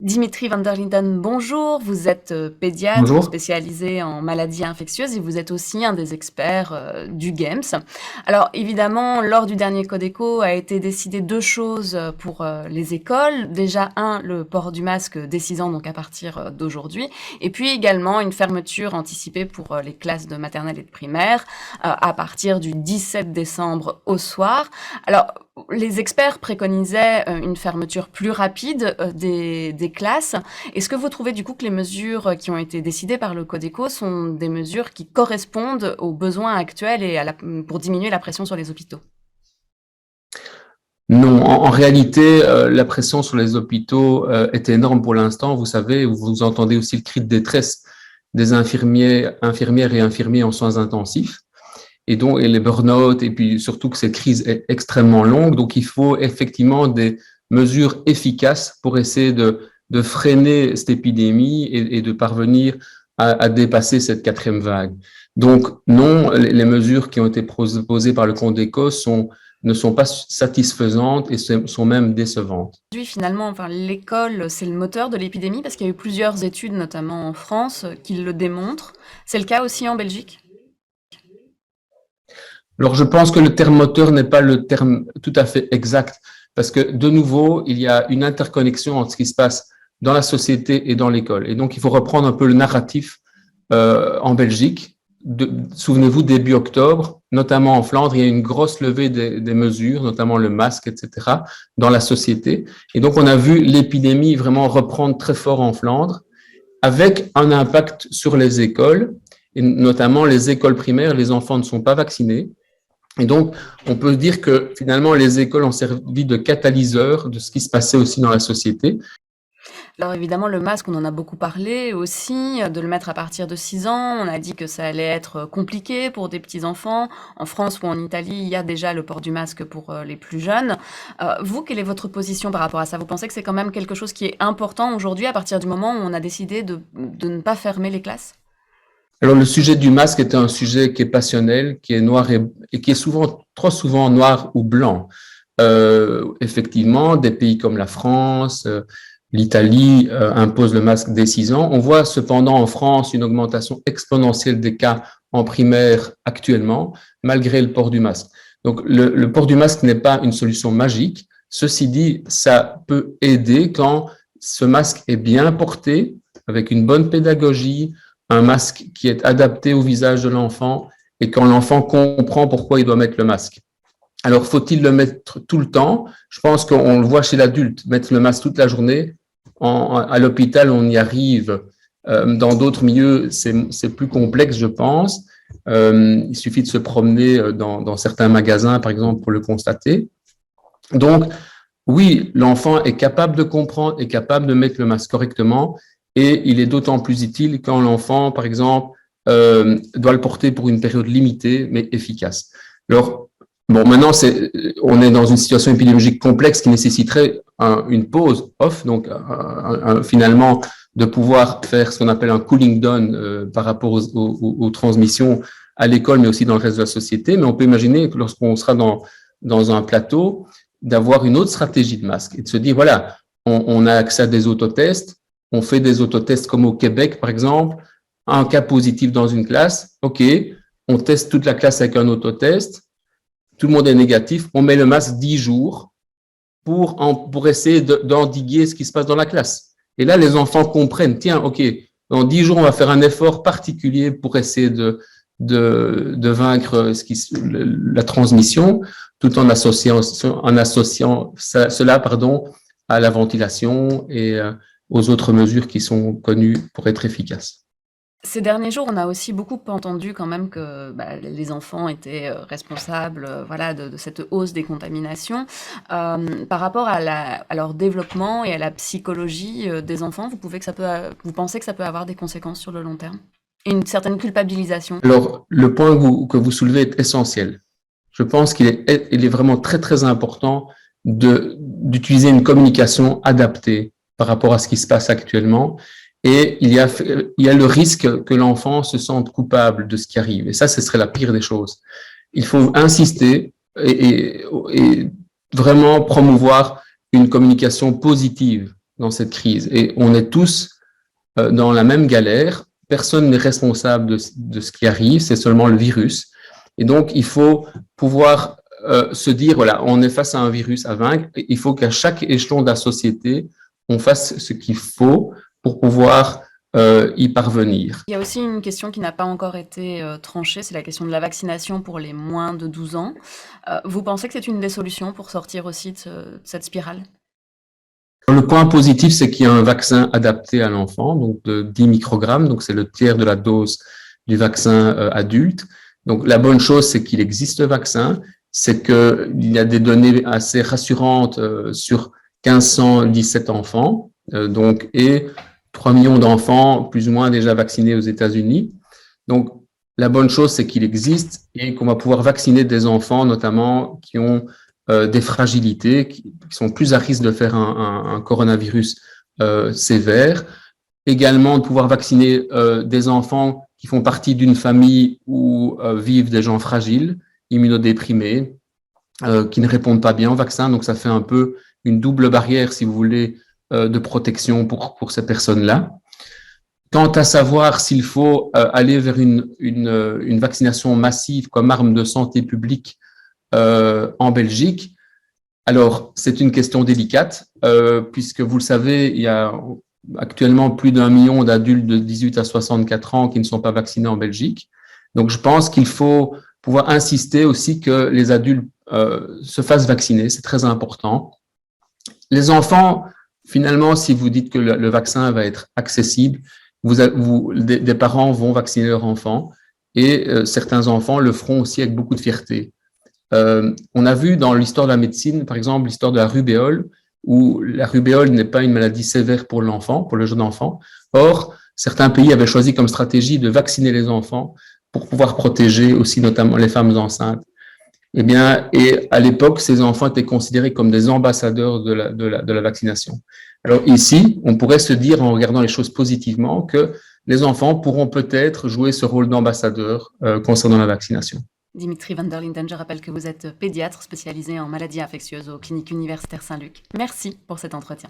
Dimitri van der Linden, bonjour. Vous êtes pédiatre Bonjour. spécialisé en maladies infectieuses et vous êtes aussi un des experts du GEMS. Alors évidemment, lors du dernier Codeco a été décidé deux choses pour les écoles. Déjà, le port du masque dès 6 ans, donc à partir d'aujourd'hui. Et puis également une fermeture anticipée pour les classes de maternelle et de primaire à partir du 17 décembre au soir. Alors, les experts préconisaient une fermeture plus rapide des classes. Est-ce que vous trouvez du coup que les mesures qui ont été décidées par le Codeco sont des mesures qui correspondent aux besoins actuels et pour diminuer la pression sur les hôpitaux? Non, en réalité, la pression sur les hôpitaux est énorme pour l'instant. Vous savez, vous entendez aussi le cri de détresse des infirmières et infirmiers en soins intensifs, et les burn-out, et puis surtout que cette crise est extrêmement longue. Donc, il faut effectivement des mesures efficaces pour essayer de freiner cette épidémie et de parvenir à dépasser cette quatrième vague. Donc, non, les mesures qui ont été proposées par le Codeco ne sont pas satisfaisantes et sont même décevantes. Aujourd'hui, finalement, enfin, l'école, c'est le moteur de l'épidémie parce qu'il y a eu plusieurs études, notamment en France, qui le démontrent. C'est le cas aussi en Belgique? Alors, je pense que le terme moteur n'est pas le terme tout à fait exact parce que, de nouveau, il y a une interconnexion entre ce qui se passe dans la société et dans l'école. Et donc, il faut reprendre un peu le narratif en Belgique. Souvenez-vous, début octobre, notamment en Flandre, il y a une grosse levée des mesures, notamment le masque, etc., dans la société. Et donc, on a vu l'épidémie vraiment reprendre très fort en Flandre, avec un impact sur les écoles, et notamment les écoles primaires. Les enfants ne sont pas vaccinés. Et donc, on peut dire que finalement, les écoles ont servi de catalyseur de ce qui se passait aussi dans la société. Alors évidemment, le masque, on en a beaucoup parlé aussi, de le mettre à partir de 6 ans. On a dit que ça allait être compliqué pour des petits enfants. En France ou en Italie, il y a déjà le port du masque pour les plus jeunes. Vous, quelle est votre position par rapport à ça? Vous pensez que c'est quand même quelque chose qui est important aujourd'hui à partir du moment où on a décidé de ne pas fermer les classes? Alors, le sujet du masque est un sujet qui est passionnel, qui est noir et qui est souvent, trop souvent noir ou blanc. Effectivement, des pays comme la France, l'Italie imposent le masque dès 6 ans. On voit cependant en France une augmentation exponentielle des cas en primaire actuellement, malgré le port du masque. Donc, le port du masque n'est pas une solution magique. Ceci dit, ça peut aider quand ce masque est bien porté, avec une bonne pédagogie, un masque qui est adapté au visage de l'enfant et quand l'enfant comprend pourquoi il doit mettre le masque. Alors, faut-il le mettre tout le temps? Je pense qu'on le voit chez l'adulte, mettre le masque toute la journée. À l'hôpital, on y arrive. Dans d'autres milieux, c'est plus complexe, je pense. Il suffit de se promener dans certains magasins, par exemple, pour le constater. Donc, oui, l'enfant est capable de comprendre, est capable de mettre le masque correctement, et il est d'autant plus utile quand l'enfant, par exemple, doit le porter pour une période limitée, mais efficace. Alors, bon, maintenant, on est dans une situation épidémiologique complexe qui nécessiterait une pause off, donc finalement, de pouvoir faire ce qu'on appelle un cooling down par rapport aux transmissions à l'école, mais aussi dans le reste de la société. Mais on peut imaginer que lorsqu'on sera dans un plateau, d'avoir une autre stratégie de masque et de se dire, voilà, on a accès à des autotests, on fait des autotests comme au Québec, par exemple, un cas positif dans une classe, OK, on teste toute la classe avec un autotest, tout le monde est négatif, on met le masque 10 jours pour essayer d'endiguer ce qui se passe dans la classe. Et là, les enfants comprennent, tiens, OK, dans 10 jours, on va faire un effort particulier pour essayer de vaincre la transmission, tout en associant cela, à la ventilation et aux autres mesures qui sont connues pour être efficaces. Ces derniers jours, on a aussi beaucoup entendu quand même que les enfants étaient responsables, voilà, de cette hausse des contaminations. Par rapport à leur développement et à la psychologie des enfants, vous pensez que ça peut avoir des conséquences sur le long terme? Et une certaine culpabilisation? Alors, le point que vous soulevez est essentiel. Je pense il est vraiment très, très important d'utiliser une communication adaptée par rapport à ce qui se passe actuellement. Et il y a le risque que l'enfant se sente coupable de ce qui arrive. Et ça, ce serait la pire des choses. Il faut insister et vraiment promouvoir une communication positive dans cette crise. Et on est tous dans la même galère. Personne n'est responsable de ce qui arrive, c'est seulement le virus. Et donc, il faut pouvoir se dire, voilà, on est face à un virus à vaincre. Il faut qu'à chaque échelon de la société, on fasse ce qu'il faut pour pouvoir y parvenir. Il y a aussi une question qui n'a pas encore été tranchée, c'est la question de la vaccination pour les moins de 12 ans. Vous pensez que c'est une des solutions pour sortir aussi de cette spirale? Le point positif, c'est qu'il y a un vaccin adapté à l'enfant, donc de 10 microgrammes, donc c'est le tiers de la dose du vaccin adulte. Donc la bonne chose, c'est qu'il existe le vaccin, c'est qu'il y a des données assez rassurantes sur 1517 enfants, et 3 millions d'enfants plus ou moins déjà vaccinés aux États-Unis. Donc la bonne chose, c'est qu'il existe et qu'on va pouvoir vacciner des enfants, notamment qui ont des fragilités, qui sont plus à risque de faire un coronavirus sévère. Également, de pouvoir vacciner des enfants qui font partie d'une famille où vivent des gens fragiles, immunodéprimés, qui ne répondent pas bien au vaccin. Donc, ça fait un peu une double barrière, si vous voulez, de protection pour ces personnes-là. Quant à savoir s'il faut aller vers une vaccination massive comme arme de santé publique en Belgique, alors c'est une question délicate, puisque vous le savez, il y a actuellement plus d'1 million d'adultes de 18 à 64 ans qui ne sont pas vaccinés en Belgique. Donc je pense qu'il faut pouvoir insister aussi que les adultes se fassent vacciner, c'est très important. Les enfants, finalement, si vous dites que le vaccin va être accessible, des parents vont vacciner leurs enfants et certains enfants le feront aussi avec beaucoup de fierté. On a vu dans l'histoire de la médecine, par exemple, l'histoire de la rubéole, où la rubéole n'est pas une maladie sévère pour l'enfant, pour le jeune enfant. Or, certains pays avaient choisi comme stratégie de vacciner les enfants pour pouvoir protéger aussi notamment les femmes enceintes. Eh bien, et à l'époque, ces enfants étaient considérés comme des ambassadeurs de la vaccination. Alors ici, on pourrait se dire, en regardant les choses positivement, que les enfants pourront peut-être jouer ce rôle d'ambassadeur concernant la vaccination. Dimitri van der Linden, je rappelle que vous êtes pédiatre spécialisé en maladies infectieuses aux cliniques universitaires Saint-Luc. Merci pour cet entretien.